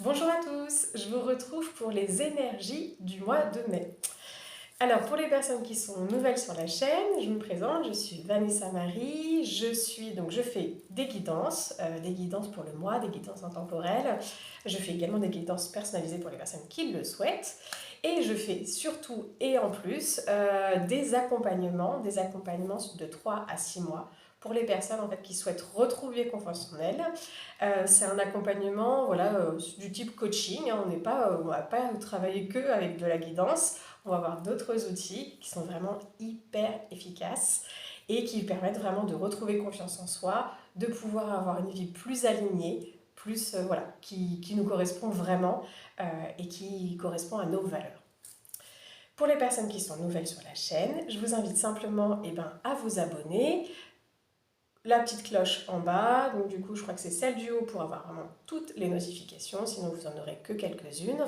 Bonjour à tous, je vous retrouve pour les énergies du mois de mai. Alors pour les personnes qui sont nouvelles sur la chaîne, je me présente, je suis Vanessa Marie, je fais des guidances pour le mois, des guidances intemporelles, je fais également des guidances personnalisées pour les personnes qui le souhaitent et je fais surtout et en plus des accompagnements de 3 à 6 mois pour les personnes en fait, qui souhaitent retrouver confiance en elles. C'est un accompagnement voilà, du type coaching, hein. On ne va pas travailler que avec de la guidance, on va avoir d'autres outils qui sont vraiment hyper efficaces et qui permettent vraiment de retrouver confiance en soi, de pouvoir avoir une vie plus alignée, plus voilà, qui nous correspond vraiment et qui correspond à nos valeurs. Pour les personnes qui sont nouvelles sur la chaîne, je vous invite simplement à vous abonner, la petite cloche en bas, donc du coup je crois que c'est celle du haut pour avoir vraiment toutes les notifications, sinon vous en aurez que quelques-unes.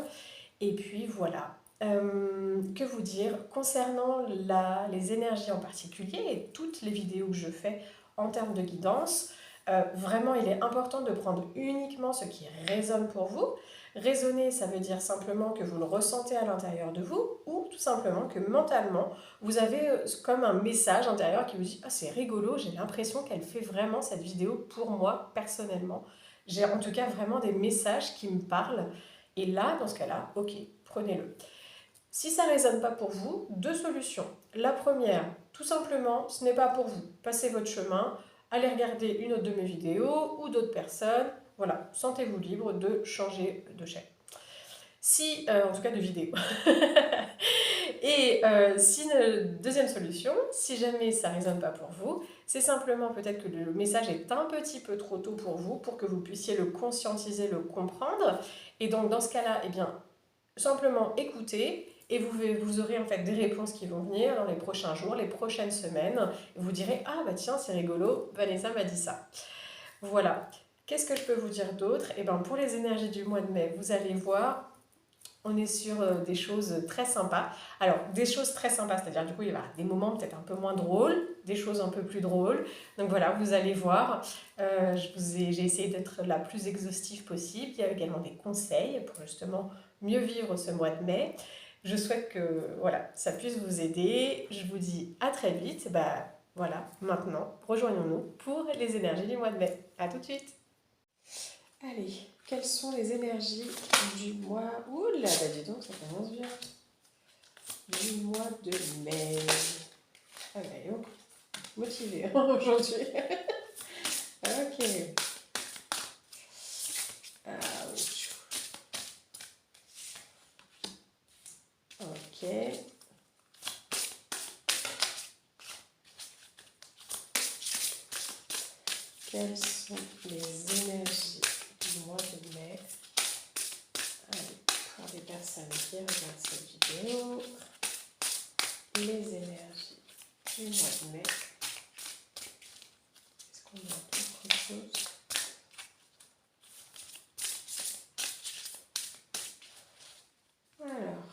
Et puis voilà, que vous dire concernant les énergies en particulier et toutes les vidéos que je fais en termes de guidance, vraiment il est important de prendre uniquement ce qui résonne pour vous. Raisonner, ça veut dire simplement que vous le ressentez à l'intérieur de vous ou tout simplement que mentalement, vous avez comme un message intérieur qui vous dit « Ah, c'est rigolo, j'ai l'impression qu'elle fait vraiment cette vidéo pour moi personnellement. » J'ai en tout cas vraiment des messages qui me parlent. Et là, dans ce cas-là, ok, prenez-le. Si ça ne résonne pas pour vous, deux solutions. La première, tout simplement, ce n'est pas pour vous. Passez votre chemin, allez regarder une autre de mes vidéos ou d'autres personnes. Voilà, sentez-vous libre de changer de chaîne. Si, en tout cas de vidéo. Et deuxième solution, si jamais ça ne résonne pas pour vous, c'est simplement peut-être que le message est un petit peu trop tôt pour vous, pour que vous puissiez le conscientiser, le comprendre. Et donc dans ce cas-là, eh bien, simplement écoutez et vous aurez en fait des réponses qui vont venir dans les prochains jours, les prochaines semaines. Et vous direz « Ah bah tiens, c'est rigolo, Vanessa m'a dit ça. » Voilà. Qu'est-ce que je peux vous dire d'autre? Eh bien, pour les énergies du mois de mai, vous allez voir, on est sur des choses très sympas. Alors, des choses très sympas, c'est-à-dire du coup, il y a des moments peut-être un peu moins drôles, des choses un peu plus drôles. Donc voilà, vous allez voir. J'ai essayé d'être la plus exhaustive possible. Il y a également des conseils pour justement mieux vivre ce mois de mai. Je souhaite que voilà, ça puisse vous aider. Je vous dis à très vite. Voilà, maintenant, rejoignons-nous pour les énergies du mois de mai. À tout de suite. Allez, quelles sont les énergies du mois... Ouh là, bah dis donc, ça commence bien. Du mois de mai. Ah bah, donc, motivée aujourd'hui. Ok. Ouch. Ok. Quelles sont les énergies du mois de mai? Allez, pour les personnes qui regardent cette vidéo, les énergies du mois de mai. Est-ce qu'on a autre chose? Alors,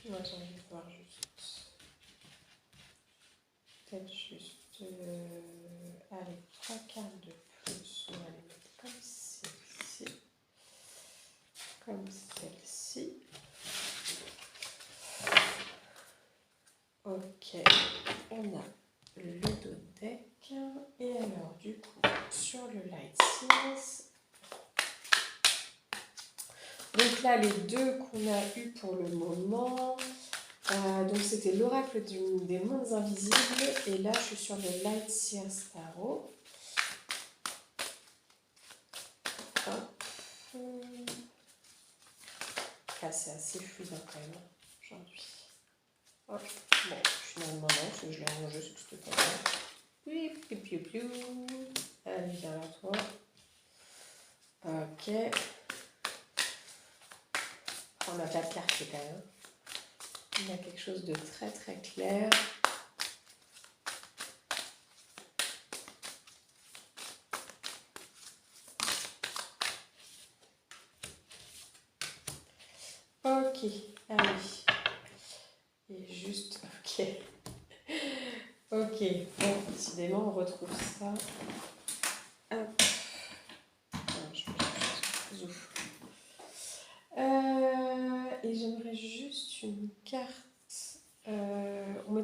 moi j'ai envie de voir juste, peut-être juste, allez, 3 cartes de plus, on va les mettre comme celle-ci, comme celle-ci. Ok, on a le dos deck, et alors du coup, sur le Light Seals, donc là, les deux qu'on a eu pour le moment, donc c'était l'oracle des mondes invisibles, et là je suis sur le Light Seals Tarot. Hop. Là c'est assez fluide quand même aujourd'hui. Hop. Bon, finalement non, parce que je l'ai rangé, c'est que c'était pas bien. Oui, piou piou piou. Allez, viens là toi. Ok. On a 4 cartes quand même. Il y a quelque chose de très très clair. Ok, allez. Et juste, ok. Ok, bon, décidément, on retrouve ça. Hop. Alors, je vais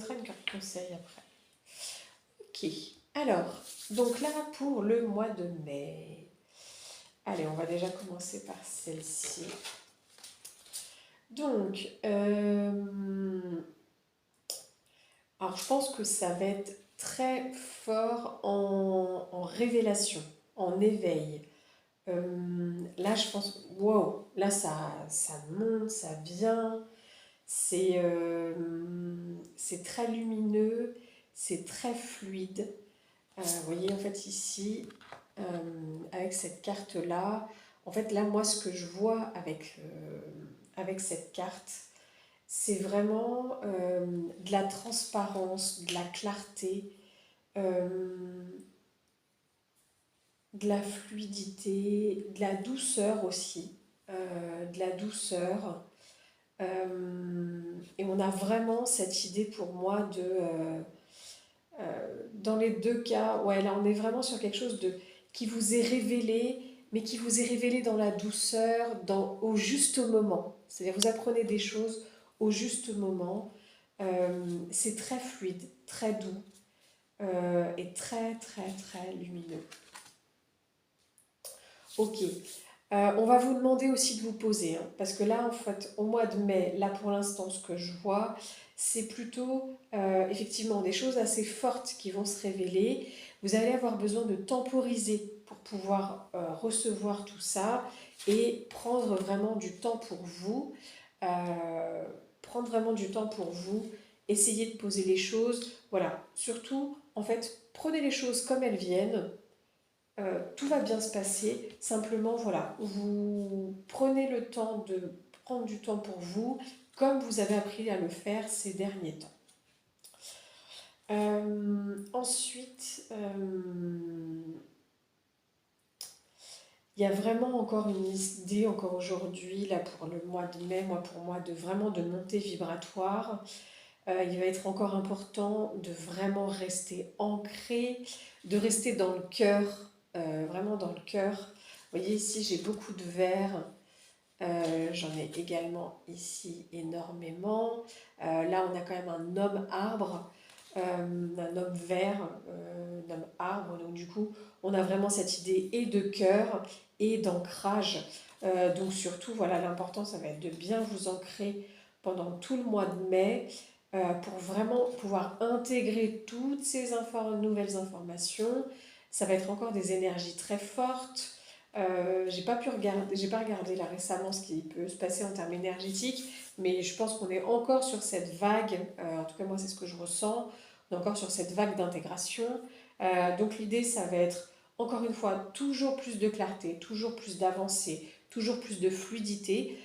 mettra une carte conseil après. Ok, alors, donc là pour le mois de mai. Allez, on va déjà commencer par celle-ci. Donc, alors je pense que ça va être très fort en révélation, en éveil. Là, je pense, wow, là ça monte, ça vient, c'est très lumineux, c'est très fluide. Vous voyez, en fait, ici, avec cette carte-là, en fait, là, moi, ce que je vois avec cette carte, c'est vraiment de la transparence, de la clarté, euh, de la fluidité, de la douceur aussi, de la douceur. Et on a vraiment cette idée pour moi dans les deux cas, ouais, là on est vraiment sur quelque chose qui vous est révélé, mais qui vous est révélé dans la douceur, au juste moment. C'est-à-dire vous apprenez des choses au juste moment. C'est très fluide, très doux et très très très lumineux. Ok. On va vous demander aussi de vous poser, hein, parce que là, en fait, au mois de mai, là pour l'instant, ce que je vois, c'est plutôt effectivement des choses assez fortes qui vont se révéler. Vous allez avoir besoin de temporiser pour pouvoir recevoir tout ça et prendre vraiment du temps pour vous. euh, Prendre vraiment du temps pour vous, essayer de poser les choses. Voilà, surtout, en fait, prenez les choses comme elles viennent. Tout va bien se passer. Simplement, voilà, vous prenez le temps de prendre du temps pour vous, comme vous avez appris à le faire ces derniers temps. Ensuite, il y a vraiment encore une idée, encore aujourd'hui, là pour le mois de mai, moi pour moi, de vraiment de montée vibratoire. Il va être encore important de vraiment rester ancré, de rester dans le cœur, vraiment dans le cœur. Vous voyez ici, j'ai beaucoup de verre. J'en ai également ici énormément. Là, on a quand même un homme arbre, un homme vert, un homme arbre. Donc du coup, on a vraiment cette idée et de cœur et d'ancrage. Donc surtout, voilà, l'important, ça va être de bien vous ancrer pendant tout le mois de mai pour vraiment pouvoir intégrer toutes ces nouvelles informations. Ça va être encore des énergies très fortes. J'ai pas regardé là récemment ce qui peut se passer en termes énergétiques, mais je pense qu'on est encore sur cette vague, en tout cas moi c'est ce que je ressens, on est encore sur cette vague d'intégration. Donc l'idée ça va être encore une fois toujours plus de clarté, toujours plus d'avancée, toujours plus de fluidité.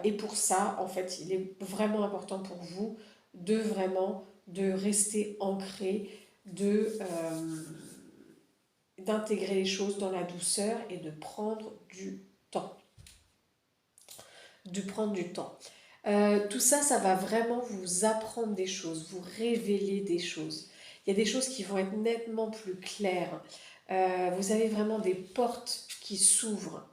Et pour ça, en fait, il est vraiment important pour vous de rester ancré, d'intégrer les choses dans la douceur et de prendre du temps. De prendre du temps. Tout ça, ça va vraiment vous apprendre des choses, vous révéler des choses. Il y a des choses qui vont être nettement plus claires. Vous avez vraiment des portes qui s'ouvrent.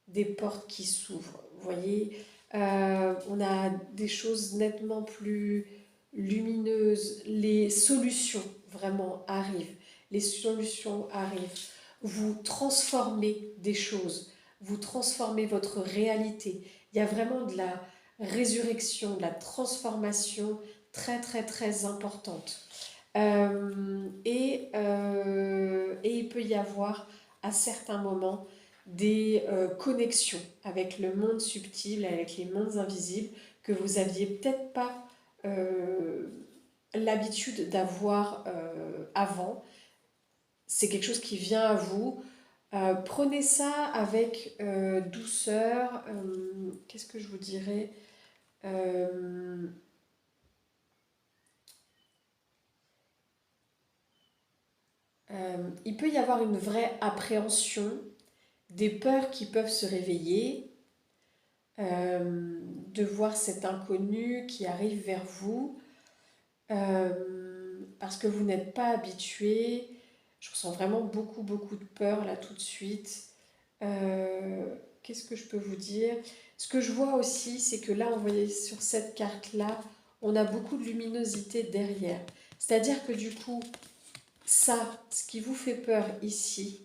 Des portes qui s'ouvrent. Vous voyez, on a des choses nettement plus lumineuses. Les solutions vraiment arrivent. Les solutions arrivent. Vous transformez des choses. Vous transformez votre réalité. Il y a vraiment de la résurrection, de la transformation très très très importante. Et il peut y avoir à certains moments des connexions avec le monde subtil, avec les mondes invisibles que vous aviez peut-être pas euh, l'habitude d'avoir avant. C'est quelque chose qui vient à vous. Prenez ça avec douceur. Qu'est-ce que je vous dirais? Euh, il peut y avoir une vraie appréhension, des peurs qui peuvent se réveiller, de voir cet inconnu qui arrive vers vous, parce que vous n'êtes pas habitué. Je ressens vraiment beaucoup, beaucoup de peur là tout de suite. Qu'est-ce que je peux vous dire? Ce que je vois aussi, c'est que là, vous voyez sur cette carte-là, on a beaucoup de luminosité derrière. C'est-à-dire que du coup, ça, ce qui vous fait peur ici,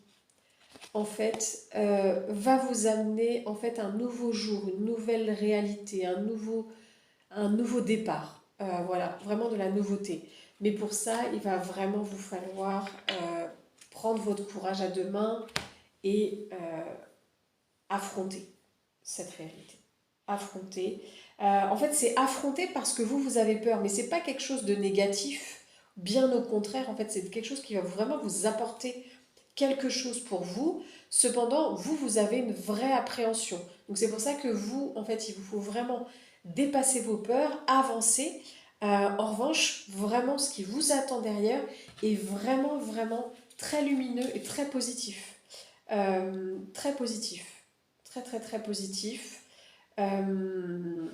en fait, va vous amener en fait un nouveau jour, une nouvelle réalité, un nouveau départ. Voilà, vraiment de la nouveauté. Mais pour ça, il va vraiment vous falloir prendre votre courage à deux mains et affronter cette réalité. Affronter. En fait, c'est affronter parce que vous avez peur, mais c'est pas quelque chose de négatif. Bien au contraire, en fait, c'est quelque chose qui va vraiment vous apporter quelque chose pour vous. Cependant, vous avez une vraie appréhension. Donc c'est pour ça que vous, en fait, il vous faut vraiment dépasser vos peurs, avancer. En revanche, vraiment, ce qui vous attend derrière est vraiment, vraiment très lumineux et très positif. Très positif. Très, très, très positif. Euh,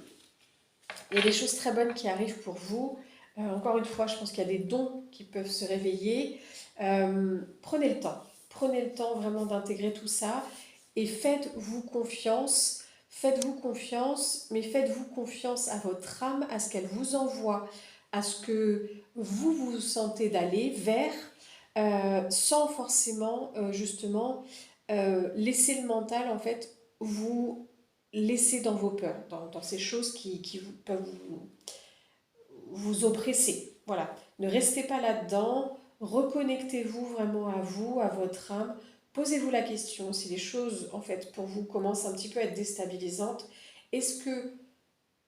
il y a des choses très bonnes qui arrivent pour vous. Encore une fois, je pense qu'il y a des dons qui peuvent se réveiller. Prenez le temps. Prenez le temps vraiment d'intégrer tout ça et faites-vous confiance. Faites-vous confiance, mais faites-vous confiance à votre âme, à ce qu'elle vous envoie, à ce que vous sentez d'aller vers, sans forcément justement laisser le mental en fait vous laisser dans vos peurs, dans ces choses qui peuvent vous oppresser. Voilà. Ne restez pas là-dedans. Reconnectez-vous vraiment à vous, à votre âme. Posez-vous la question si les choses, en fait, pour vous commencent un petit peu à être déstabilisantes. Est-ce que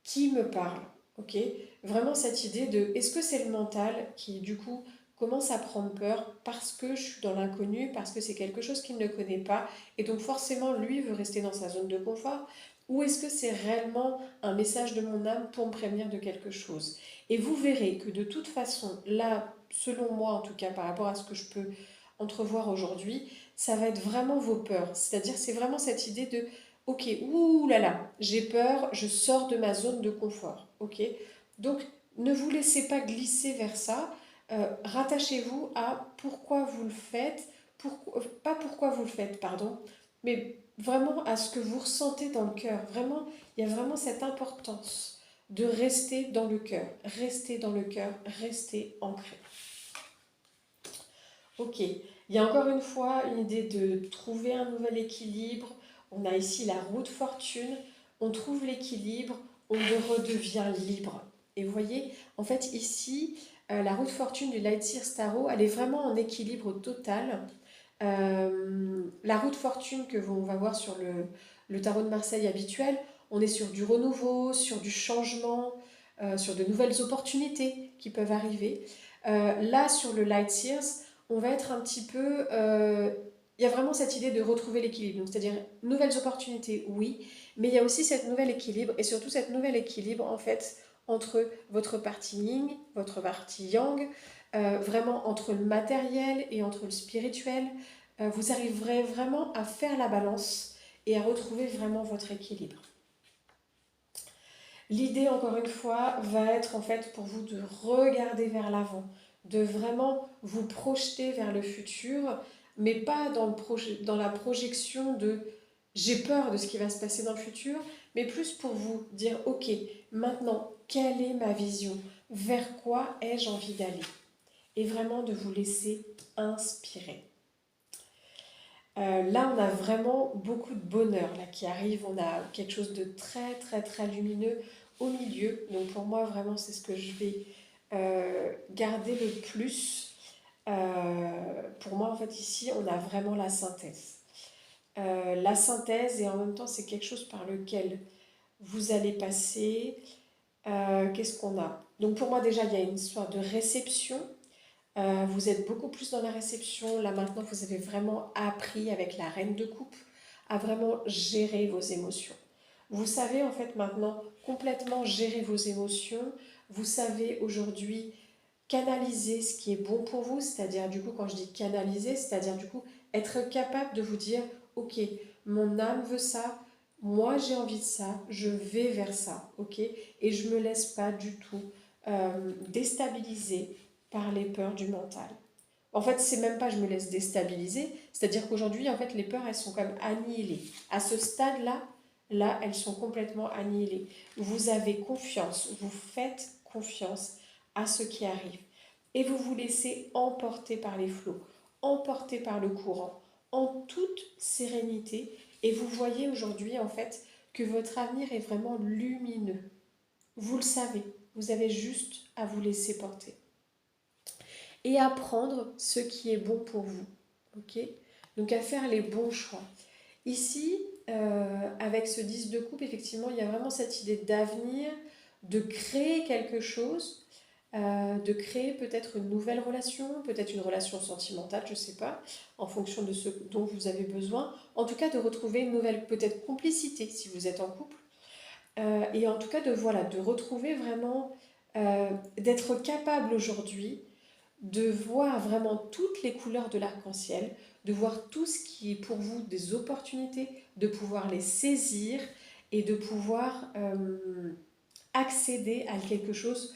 qui me parle? Ok. Vraiment cette idée de est-ce que c'est le mental qui, du coup, commence à prendre peur parce que je suis dans l'inconnu, parce que c'est quelque chose qu'il ne connaît pas, et donc forcément, lui veut rester dans sa zone de confort, ou est-ce que c'est réellement un message de mon âme pour me prévenir de quelque chose? Et vous verrez que de toute façon, là, selon moi en tout cas, par rapport à ce que je peux entrevoir aujourd'hui, ça va être vraiment vos peurs. C'est-à-dire, c'est vraiment cette idée de ok, ouh là là, j'ai peur, je sors de ma zone de confort. Ok, donc ne vous laissez pas glisser vers ça. Rattachez-vous à pourquoi vous le faites, pas pourquoi vous le faites, pardon, mais vraiment à ce que vous ressentez dans le cœur. Vraiment, il y a vraiment cette importance de rester dans le cœur, rester dans le cœur, rester ancré. Ok, il y a encore une fois une idée de trouver un nouvel équilibre. On a ici la roue de fortune, on trouve l'équilibre, on redevient libre. Et vous voyez, en fait ici, la roue de fortune du Lightseer Tarot, elle est vraiment en équilibre total. La roue de fortune que on va voir sur le tarot de Marseille habituel, on est sur du renouveau, sur du changement, sur de nouvelles opportunités qui peuvent arriver. Là, sur le Light Sears, on va être un petit peu... il y a vraiment cette idée de retrouver l'équilibre. C'est-à-dire, nouvelles opportunités, oui, mais il y a aussi cette nouvel équilibre, et surtout cette nouvel équilibre, en fait, entre votre partie yin, votre partie yang, vraiment entre le matériel et entre le spirituel. Vous arriverez vraiment à faire la balance et à retrouver vraiment votre équilibre. L'idée, encore une fois, va être en fait pour vous de regarder vers l'avant, de vraiment vous projeter vers le futur, mais pas dans la projection de j'ai peur de ce qui va se passer dans le futur, mais plus pour vous dire ok, maintenant, quelle est ma vision? Vers quoi ai-je envie d'aller? Et vraiment de vous laisser inspirer. Là, on a vraiment beaucoup de bonheur là, qui arrive. On a quelque chose de très, très, très lumineux au milieu. Donc pour moi, vraiment, c'est ce que je vais garder le plus. Pour moi, en fait, ici, on a vraiment la synthèse. La synthèse, et en même temps, c'est quelque chose par lequel vous allez passer. Qu'est-ce qu'on a? Donc pour moi, déjà, il y a une histoire de réception. Vous êtes beaucoup plus dans la réception. Là maintenant, vous avez vraiment appris avec la reine de coupe à vraiment gérer vos émotions. Vous savez en fait maintenant complètement gérer vos émotions. Vous savez aujourd'hui canaliser ce qui est bon pour vous. C'est-à-dire du coup, quand je dis canaliser, c'est-à-dire du coup être capable de vous dire, ok, mon âme veut ça, moi j'ai envie de ça, je vais vers ça, ok, et je me laisse pas du tout déstabiliser par les peurs du mental. En fait, c'est même pas je me laisse déstabiliser, c'est-à-dire qu'aujourd'hui, en fait, les peurs, elles sont comme annihilées. À ce stade-là, là, elles sont complètement annihilées. Vous avez confiance, vous faites confiance à ce qui arrive. Et vous vous laissez emporter par les flots, emporter par le courant, en toute sérénité. Et vous voyez aujourd'hui, en fait, que votre avenir est vraiment lumineux. Vous le savez, vous avez juste à vous laisser porter. Et à prendre ce qui est bon pour vous. Ok? Donc à faire les bons choix. Ici, avec ce 10 de coupe, effectivement, il y a vraiment cette idée d'avenir, de créer quelque chose, de créer peut-être une nouvelle relation, peut-être une relation sentimentale, je ne sais pas, en fonction de ce dont vous avez besoin. En tout cas, de retrouver une nouvelle peut-être complicité si vous êtes en couple. Et en tout cas, de retrouver vraiment, d'être capable aujourd'hui de voir vraiment toutes les couleurs de l'arc-en-ciel, de voir tout ce qui est pour vous des opportunités, de pouvoir les saisir et de pouvoir accéder à quelque chose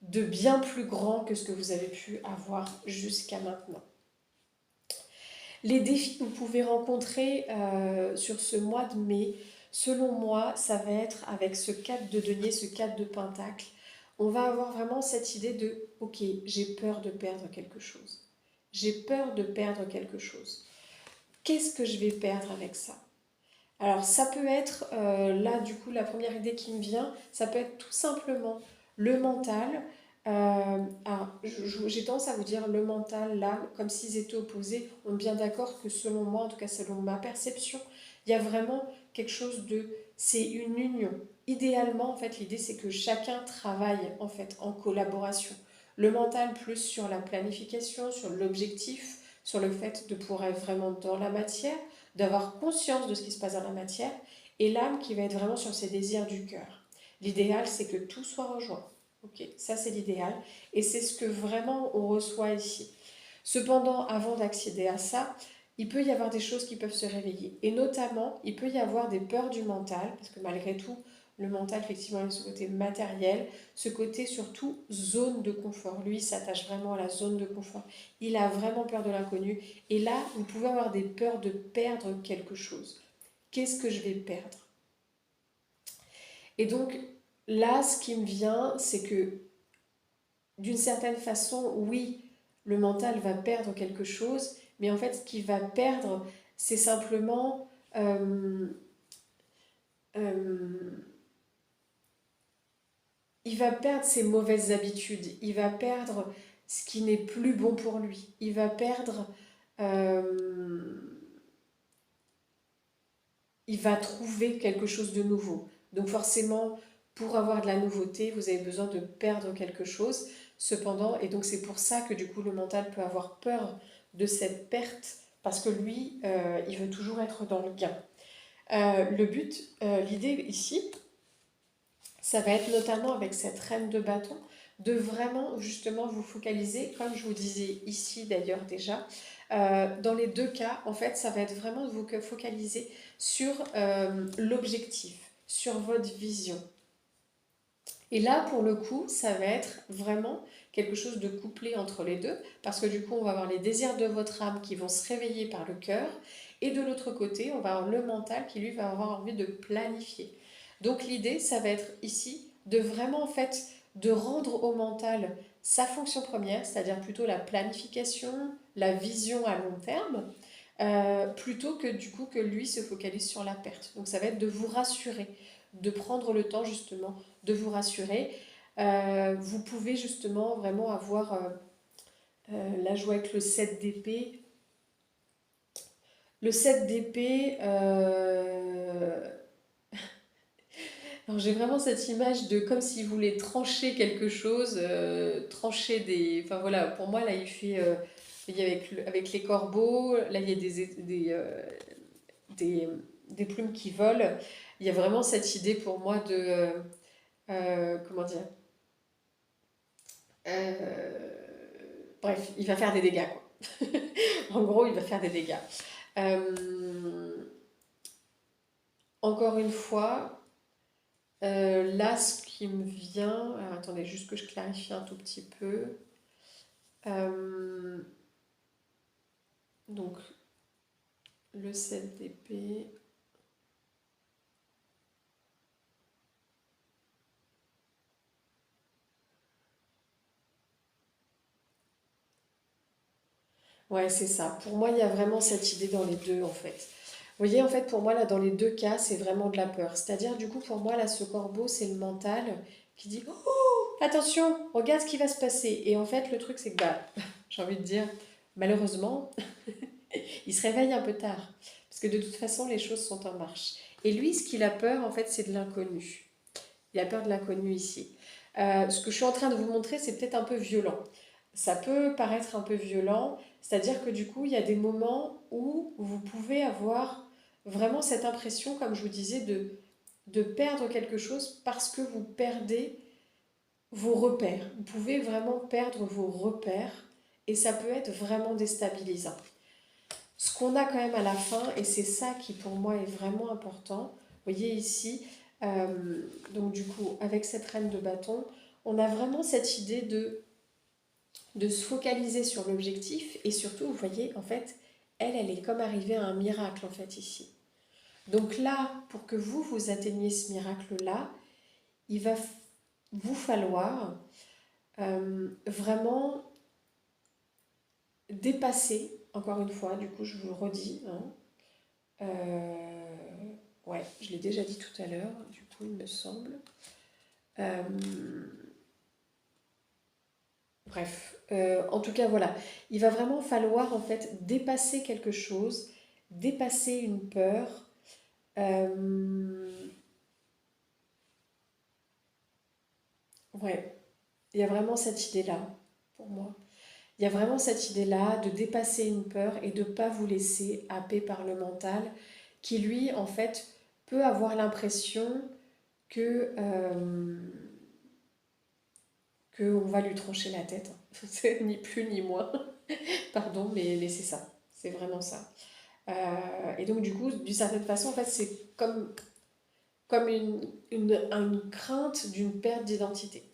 de bien plus grand que ce que vous avez pu avoir jusqu'à maintenant. Les défis que vous pouvez rencontrer sur ce mois de mai, selon moi, ça va être avec ce 4 de denier, ce 4 de pentacle. On va avoir vraiment cette idée de « Ok, j'ai peur de perdre quelque chose. J'ai peur de perdre quelque chose. Qu'est-ce que je vais perdre avec ça ?» Alors ça peut être, là du coup la première idée qui me vient, ça peut être tout simplement le mental. Alors j'ai tendance à vous dire le mental, l'âme, comme s'ils étaient opposés. On est bien d'accord que selon moi, en tout cas selon ma perception, il y a vraiment quelque chose de... C'est une union. Idéalement, en fait, l'idée c'est que chacun travaille en fait en collaboration. Le mental plus sur la planification, sur l'objectif, sur le fait de pouvoir être vraiment dans la matière, d'avoir conscience de ce qui se passe dans la matière, et l'âme qui va être vraiment sur ses désirs du cœur. L'idéal, c'est que tout soit rejoint. Ok, ça c'est l'idéal, et c'est ce que vraiment on reçoit ici. Cependant, avant d'accéder à ça, il peut y avoir des choses qui peuvent se réveiller, et notamment, il peut y avoir des peurs du mental, parce que malgré tout, le mental, effectivement, il a ce côté matériel, ce côté surtout zone de confort. Lui, il s'attache vraiment à la zone de confort. Il a vraiment peur de l'inconnu. Et là, vous pouvez avoir des peurs de perdre quelque chose. Qu'est-ce que je vais perdre? Et donc, là, ce qui me vient, c'est que, d'une certaine façon, oui, le mental va perdre quelque chose, mais en fait, ce qu'il va perdre, c'est simplement... euh, il va perdre ses mauvaises habitudes, il va perdre ce qui n'est plus bon pour lui, il va perdre, il va trouver quelque chose de nouveau. Donc forcément, pour avoir de la nouveauté, vous avez besoin de perdre quelque chose. Cependant, et donc c'est pour ça que du coup le mental peut avoir peur de cette perte, parce que lui, il veut toujours être dans le gain. Le but, l'idée ici, ça va être notamment avec cette reine de bâton, de vraiment justement vous focaliser, comme je vous disais ici d'ailleurs déjà, dans les deux cas, en fait, ça va être vraiment de vous focaliser sur l'objectif, sur votre vision. Et là, pour le coup, ça va être vraiment quelque chose de couplé entre les deux, parce que du coup, on va avoir les désirs de votre âme qui vont se réveiller par le cœur, et de l'autre côté, on va avoir le mental qui, lui, va avoir envie de planifier. Donc l'idée, ça va être ici de vraiment, en fait, de rendre au mental sa fonction première, c'est-à-dire plutôt la planification, la vision à long terme, plutôt que du coup que lui se focalise sur la perte. Donc ça va être de vous rassurer, de prendre le temps justement de vous rassurer. Vous pouvez justement vraiment avoir la joie avec le 7 d'épée. Le 7 d'épée, alors j'ai vraiment cette image de comme s'il voulait trancher quelque chose, trancher des... Enfin voilà, pour moi là il fait... il y a avec les corbeaux, là il y a des, des plumes qui volent. Il y a vraiment cette idée pour moi de... comment dire bref, il va faire des dégâts, quoi. En gros, il va faire des dégâts. Euh, encore une fois, là, ce qui me vient... Alors, attendez, juste que je clarifie un tout petit peu. Euh, donc, le 7 d'épée... Ouais, c'est ça. Pour moi, il y a vraiment cette idée dans les deux, en fait. Vous voyez, en fait, pour moi, là, dans les deux cas, c'est vraiment de la peur. C'est-à-dire, du coup, pour moi, là, ce corbeau, c'est le mental qui dit, oh, attention, regarde ce qui va se passer. Et en fait, le truc, c'est que, bah, j'ai envie de dire, malheureusement, il se réveille un peu tard. Parce que de toute façon, les choses sont en marche. Et lui, ce qu'il a peur, en fait, c'est de l'inconnu. Il a peur de l'inconnu ici. Ce que je suis en train de vous montrer, c'est peut-être un peu violent. Ça peut paraître un peu violent, c'est-à-dire que du coup, il y a des moments où vous pouvez avoir vraiment cette impression, comme je vous disais, de perdre quelque chose parce que vous perdez vos repères. Vous pouvez vraiment perdre vos repères et ça peut être vraiment déstabilisant. Ce qu'on a quand même à la fin, et c'est ça qui pour moi est vraiment important, vous voyez ici, donc du coup, avec cette reine de bâton, on a vraiment cette idée de se focaliser sur l'objectif et surtout, vous voyez, en fait, elle est comme arrivée à un miracle en fait ici. Donc là, pour que vous atteigniez ce miracle-là, il va vous falloir vraiment dépasser, encore une fois, du coup je vous le redis, hein, ouais, je l'ai déjà dit tout à l'heure, du coup il me semble. Euh, Bref, en tout cas voilà, il va vraiment falloir en fait dépasser quelque chose, dépasser une peur. euh, ouais, il y a vraiment cette idée-là pour moi. Il y a vraiment cette idée-là de dépasser une peur et de ne pas vous laisser happer par le mental qui lui en fait peut avoir l'impression que qu'on va lui trancher la tête. C'est ni plus ni moins. Pardon, mais c'est ça. C'est vraiment ça. Et donc, du coup, d'une certaine façon, en fait, c'est comme une crainte d'une perte d'identité.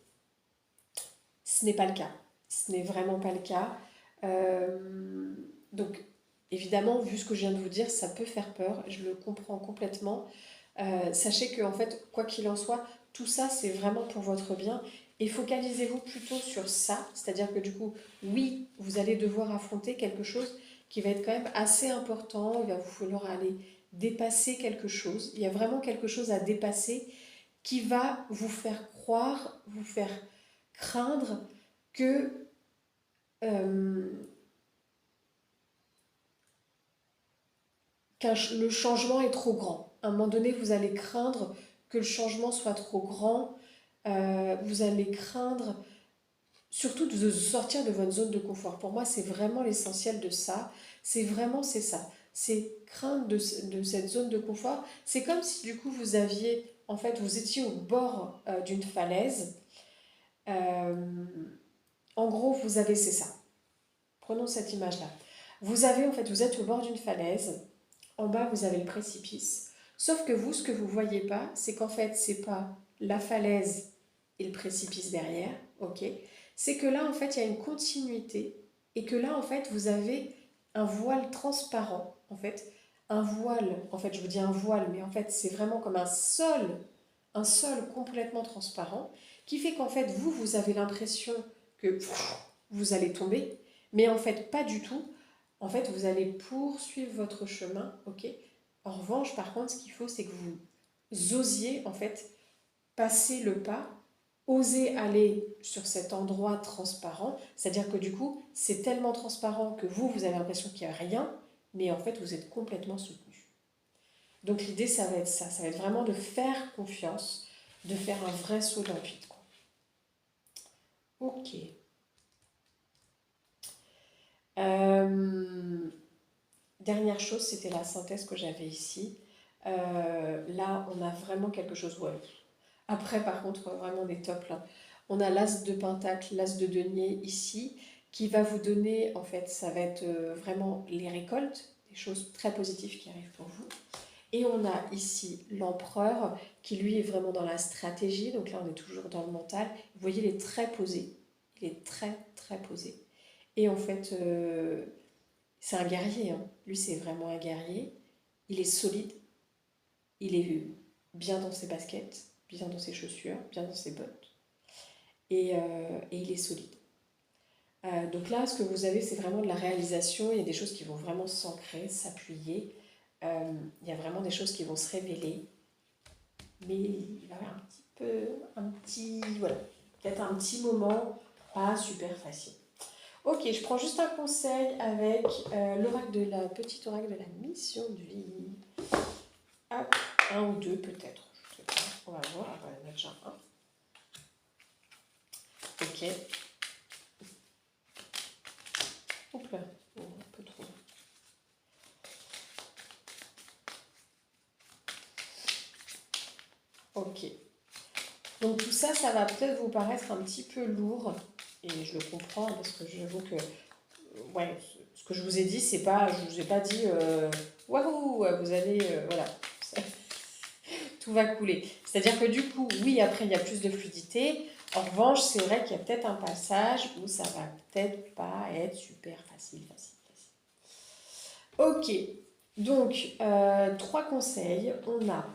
Ce n'est pas le cas. Ce n'est vraiment pas le cas. Euh, donc, évidemment, vu ce que je viens de vous dire, ça peut faire peur. Je le comprends complètement. Sachez que, en fait, quoi qu'il en soit, tout ça, c'est vraiment pour votre bien. Et focalisez-vous plutôt sur ça. C'est-à-dire que, du coup, oui, vous allez devoir affronter quelque chose qui va être quand même assez important. Il va vous falloir aller dépasser quelque chose. Il y a vraiment quelque chose à dépasser qui va vous faire croire, vous faire craindre que euh, le changement est trop grand. À un moment donné, vous allez craindre que le changement soit trop grand. Vous allez craindre surtout de sortir de votre zone de confort. Pour moi, c'est vraiment l'essentiel de ça. C'est ça. C'est craindre de cette zone de confort. C'est comme si du coup vous aviez, en fait, vous étiez au bord d'une falaise. Euh, En gros, vous avez, c'est ça. Prenons cette image-là. Vous avez, en fait, vous êtes au bord d'une falaise. En bas, vous avez le précipice. Sauf que vous, ce que vous ne voyez pas, c'est qu'en fait, c'est pas la falaise et le précipice derrière, ok? C'est que là, en fait, il y a une continuité et que là, en fait, vous avez un voile transparent, en fait, un voile, en fait, je vous dis un voile, mais en fait, c'est vraiment comme un sol complètement transparent, qui fait qu'en fait, vous avez l'impression que vous allez tomber, mais en fait, pas du tout. En fait, vous allez poursuivre votre chemin, ok. En revanche, par contre, ce qu'il faut, c'est que vous osiez, en fait, passer le pas, oser aller sur cet endroit transparent, c'est-à-dire que du coup, c'est tellement transparent que vous avez l'impression qu'il n'y a rien, mais en fait, vous êtes complètement soutenu. Donc l'idée, ça va être ça, ça va être vraiment de faire confiance, de faire un vrai saut dans le vide, quoi. Ok. Euh, Dernière chose, c'était la synthèse que j'avais ici. Là, on a vraiment quelque chose. Ouais. Après, par contre, vraiment des tops là. On a l'as de pentacle, l'as de denier ici, qui va vous donner, en fait, ça va être vraiment les récoltes, des choses très positives qui arrivent pour vous. Et on a ici l'empereur, qui lui est vraiment dans la stratégie. Donc là, on est toujours dans le mental. Vous voyez, il est très posé. Il est très, très posé. Et en fait, c'est un guerrier, hein. Lui, c'est vraiment un guerrier. Il est solide, il est bien dans ses baskets, bien dans ses chaussures, bien dans ses bottes. Et il est solide. Donc là, ce que vous avez, c'est vraiment de la réalisation. Il y a des choses qui vont vraiment s'ancrer, s'appuyer. Il y a vraiment des choses qui vont se révéler. Mais il va y avoir voilà, peut-être un petit moment pas super facile. Ok, je prends juste un conseil avec l'oracle de la petite oracle de la mission de vie. Hop, un ou deux peut-être. Je sais pas. On va voir. On va en mettre déjà un. Ok. Oups là, un peu trop. Ok. Donc tout ça, ça va peut-être vous paraître un petit peu lourd. Et je le comprends parce que j'avoue que ouais, ce que je vous ai dit, c'est pas, je vous ai pas dit waouh, vous allez, voilà, tout va couler. C'est-à-dire que du coup, oui, après il y a plus de fluidité. En revanche, c'est vrai qu'il y a peut-être un passage où ça va peut-être pas être super facile. Ok, donc trois conseils. On a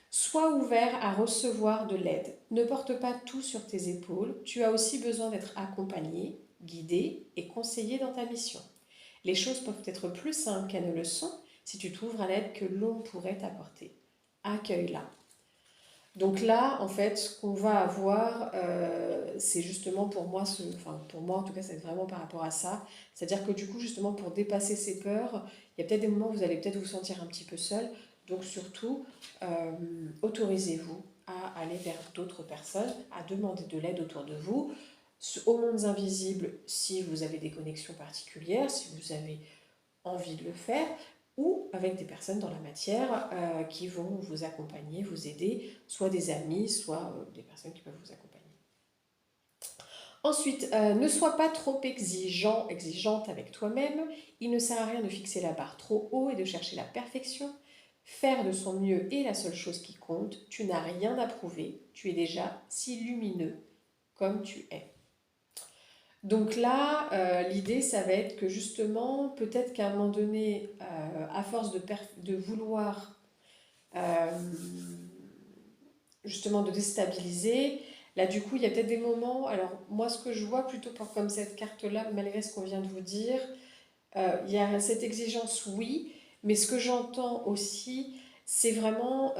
sois ouvert à recevoir de l'aide. Ne porte pas tout sur tes épaules. Tu as aussi besoin d'être accompagné, guidé et conseillé dans ta mission. Les choses peuvent être plus simples qu'elles ne le sont si tu t'ouvres à l'aide que l'on pourrait t'apporter. Accueille-la. Donc là, en fait, ce qu'on va avoir, c'est justement pour moi, enfin pour moi en tout cas, c'est vraiment par rapport à ça. C'est-à-dire que du coup, justement, pour dépasser ces peurs, il y a peut-être des moments où vous allez peut-être vous sentir un petit peu seul. Donc surtout, autorisez-vous à aller vers d'autres personnes, à demander de l'aide autour de vous, aux mondes invisibles si vous avez des connexions particulières, si vous avez envie de le faire, ou avec des personnes dans la matière qui vont vous accompagner, vous aider, soit des amis, soit des personnes qui peuvent vous accompagner. Ensuite, ne sois pas trop exigeante avec toi-même. Il ne sert à rien de fixer la barre trop haut et de chercher la perfection. Faire de son mieux est la seule chose qui compte. Tu n'as rien à prouver. Tu es déjà si lumineux comme tu es. Donc là, l'idée, ça va être que justement, peut-être qu'à un moment donné, à force de vouloir euh, justement de déstabiliser, là du coup, il y a peut-être des moments, alors moi ce que je vois plutôt comme cette carte-là, malgré ce qu'on vient de vous dire, il y a cette exigence, oui, mais ce que j'entends aussi, c'est vraiment,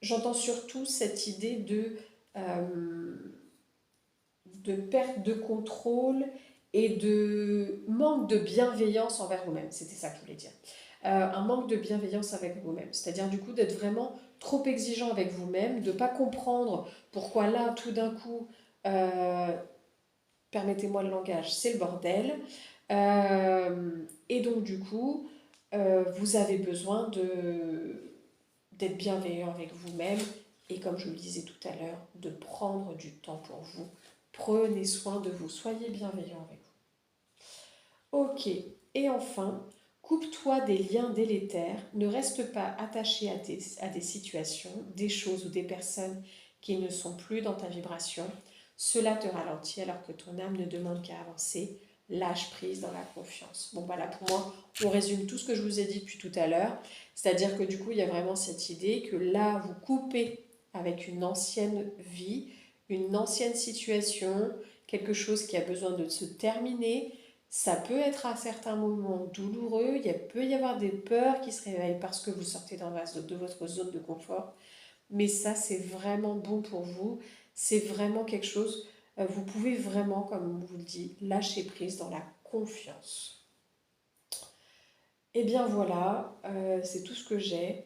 j'entends surtout cette idée de perte de contrôle et de manque de bienveillance envers vous-même. C'était ça que je voulais dire. Un manque de bienveillance avec vous-même. C'est-à-dire du coup d'être vraiment trop exigeant avec vous-même, de ne pas comprendre pourquoi là, tout d'un coup, permettez-moi le langage, c'est le bordel. Et donc du coup, vous avez besoin d'être bienveillant avec vous-même et comme je le disais tout à l'heure, de prendre du temps pour vous. Prenez soin de vous, soyez bienveillant avec vous. Ok, et enfin, coupe-toi des liens délétères, ne reste pas attaché à des situations, des choses ou des personnes qui ne sont plus dans ta vibration. Cela te ralentit alors que ton âme ne demande qu'à avancer. Lâche prise dans la confiance. Bon voilà, pour moi, on résume tout ce que je vous ai dit depuis tout à l'heure. C'est-à-dire que du coup, il y a vraiment cette idée que là, vous coupez avec une ancienne vie, une ancienne situation, quelque chose qui a besoin de se terminer. Ça peut être à certains moments douloureux, peut y avoir des peurs qui se réveillent parce que vous sortez de votre zone de confort. Mais ça, c'est vraiment bon pour vous. C'est vraiment quelque chose, vous pouvez vraiment, comme on vous le dit, lâcher prise dans la confiance. Et bien voilà, c'est tout ce que j'ai.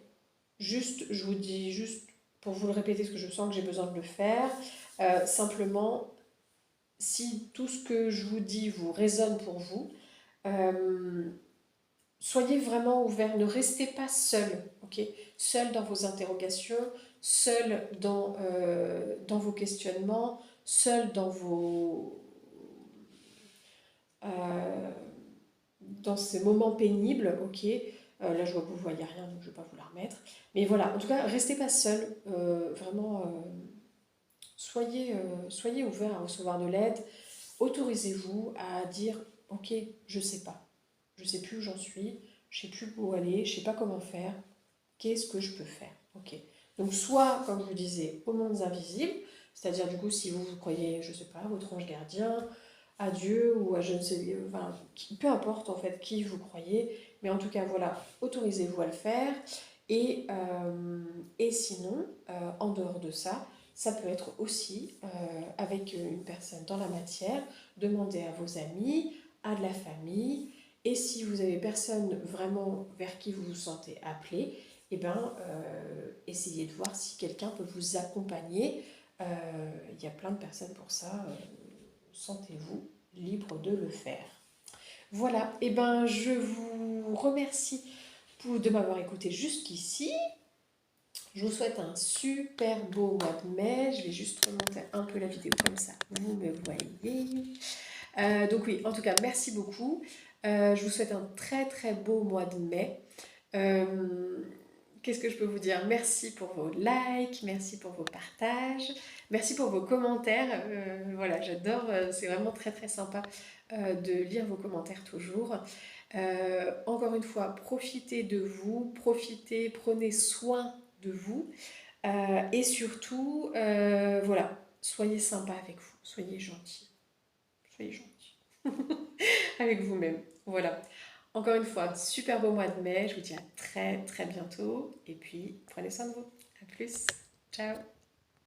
Juste, je vous dis juste pour vous le répéter, parce que je sens que j'ai besoin de le faire. Simplement, si tout ce que je vous dis vous résonne pour vous, euh, soyez vraiment ouverts, ne restez pas seul, ok? Seul dans vos interrogations, seul dans vos questionnements, seul euh, dans ces moments pénibles, ok? Là, je vois que vous ne voyez rien, donc je ne vais pas vous la remettre. Mais voilà, en tout cas, restez pas seul. Vraiment, soyez ouverts à recevoir de l'aide. Autorisez-vous à dire, ok, je ne sais pas. Je ne sais plus où j'en suis. Je ne sais plus où aller. Je ne sais pas comment faire. Qu'est-ce que je peux faire? Ok. Donc, soit, comme je vous disais, aux mondes invisibles, C'est-à-dire du coup, si vous croyez, je sais pas, à votre ange gardien, à Dieu ou à je ne sais, enfin, peu importe en fait qui vous croyez, mais en tout cas voilà, autorisez-vous à le faire. Et sinon, en dehors de ça, ça peut être aussi avec une personne dans la matière, demandez à vos amis, à de la famille, et si vous avez personne vraiment vers qui vous vous sentez appelé, eh ben, essayez de voir si quelqu'un peut vous accompagner. Il y a plein de personnes pour ça. Sentez-vous libre de le faire. Voilà, et ben je vous remercie de m'avoir écouté jusqu'ici. Je vous souhaite un super beau mois de mai. Je vais juste remonter un peu la vidéo comme ça, vous me voyez. Donc oui, en tout cas, merci beaucoup. Je vous souhaite un très très beau mois de mai. Euh, Qu'est-ce que je peux vous dire? Merci pour vos likes, merci pour vos partages, merci pour vos commentaires. Voilà, j'adore, c'est vraiment très très sympa de lire vos commentaires toujours. Encore une fois, profitez de vous, profitez, prenez soin de vous et surtout, voilà, soyez sympa avec vous, soyez gentil avec vous-même. Voilà. Encore une fois, super beau mois de mai. Je vous dis à très très bientôt. Et puis, prenez soin de vous. À plus. Ciao.